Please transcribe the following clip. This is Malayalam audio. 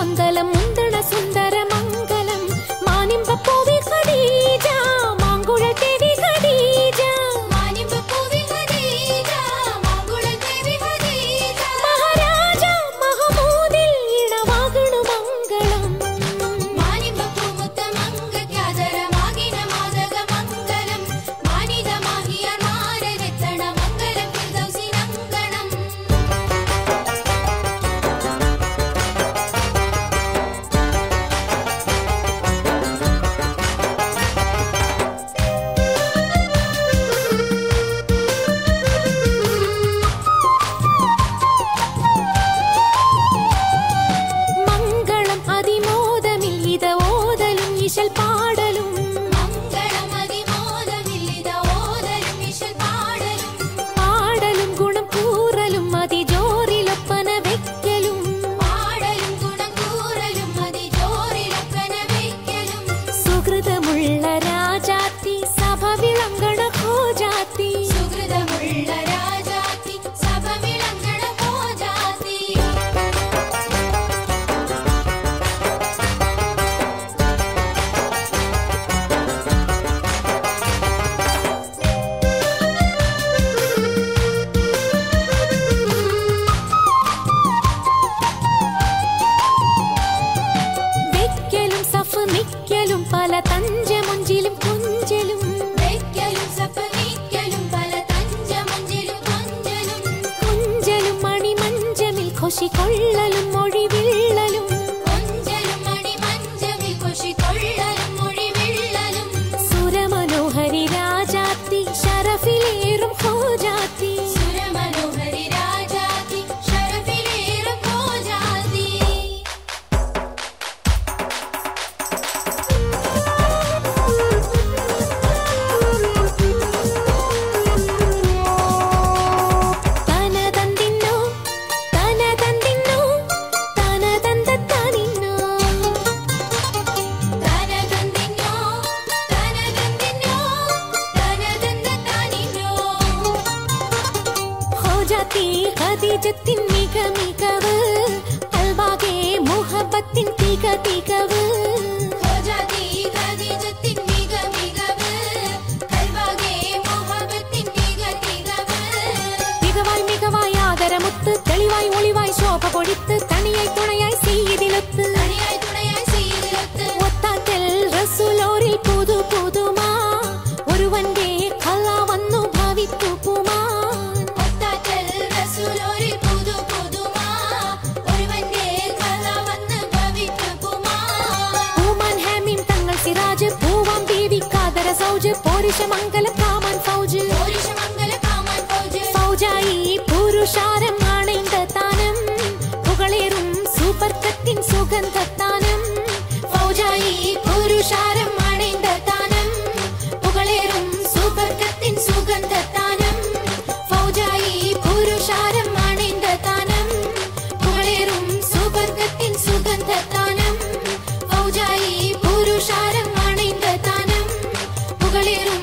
കൊന്തലം മുന്തണ സുന്ദര മംഗലം മാനിമ്പപ്പൂവി ഖദീജ മാങ്കുഴൽ ദേവി ഖദീജ മാനിമ്പപ്പൂവി ഖദീജ മാങ്കുഴൽ ദേവി ഖദീജ മഹാരാജ മഹമൂദിൽ ഇണവാകണു മംഗളം മാനിമ്പപ്പൂ മുത്തമംഗക്യാദരമാകിന മാദക മംഗലം മാനിതമാഹിയർ മാരരെത്തണ മംഗലം ഫിർദൗസി നംഗണം മംഗളം അതിമോദമിൽ ഇത ഓതലും ഇശൽ പാടലും മംഗളം അതിമോദമിൽ ഇത ഓതലും ഇശൽ പാടലും പാടലും ഗുണം കൂറലും അതിജോറിലൊപ്പന വെക്കലും പാടലും ഗുണം കൂറലും അതിജോറിലൊപ്പന വെക്കലും സുഹൃതമുള്ള രാജാത്തി സഭ വിളങ്ങണ ഹോജാത്തി സുഹൃതമുള്ള രാജാത്തി സഭ വിളങ്ങണ ഹോജാത്തി വെക്കലും സഫ് നിക്കലും പല തഞ്ചമൊഞ്ചിലും കൊഞ്ചലും വെക്കലും സഫ് നിക്കലും പല തഞ്ചമൊഞ്ചിലും കൊഞ്ചലും കൊഞ്ചലും മണിമഞ്ചമിൽ ഖുശി കൊള്ളലും മൊഴി വിള്ളലും കൊഞ്ചലും മണിമഞ്ചമിൽ ഖുശി കൊള്ളലും മൊഴി വിള്ളലും സുരമനോഹരി രാജാത്തി ശരഫിലേറും ഹോജാത്തി സുരമനോഹരി രാജാത്തി ശരഫിലേറും ഹോജാത്തി തനതന്തിന്നോ തനതന്തിന്നോ തനതന്തത്താനിന്നോ തനതന്തിന്നോ തനതന്തിന്നോ തനതന്തത്താനിന്നോ ഹോജാത്തി ഖദീജത്തിൻ മിക മികവ് അൽവാകെ മുഹബത്തിൻ തിക തികവ് ഹോജാത്തി ഖദീജത്തിൻ മിക മികവ് അൽവാകെ മുഹബത്തിൻ തിക തികവ് തികവായി മികവായി ആദരമുത്ത് തെളിവായി ഒളിവായി ശോഭ പൊഴിത്ത് തണിയായി തുണയായി സീതിലൊത്ത് തണിയായി തുണയായി സീതിലൊത്ത് ഒത്താക്കൽ റസൂലോരിൽ പുതു പുതുമാ ഒരുവന്റെ ഖല വന്നു ഭവിത്തു പുമാൻ ഒത്താക്കൽ റസൂലോരിൽ പുതു പുതുമാ ഒരുവന്റെ ഖല വന്നു ഭവിത്തു പുമാൻ പൂമാൻ ഹാമിം തങ്ങൾ സിറാജ് പൂവാം ദേവി കാദര സൗജ് പോരിഷമംഗലം കാമാൻ ഫൗജ് പോരിഷമംഗലം കാമാൻ ഫൗജ് ഫൗജായി പുരുഷാരം അണൈந்த താനം പുകളേറും സൂപർക്കത്തിൻ സുഗന്ധത്താനം ഫൗജായി പുരുഷാരം അണൈந்த താനം പുകളേറും സൂപർക്കത്തിൻ സുഗന്ധത്താനം ഫൗജായി പുരുഷാരം അണൈந்த താനം പുകളേറും സൂപർക്കത്തിൻ സുഗന്ധത്താനം ഫൗജായി പുരുഷാരം അണൈந்த താനം പുകളേറും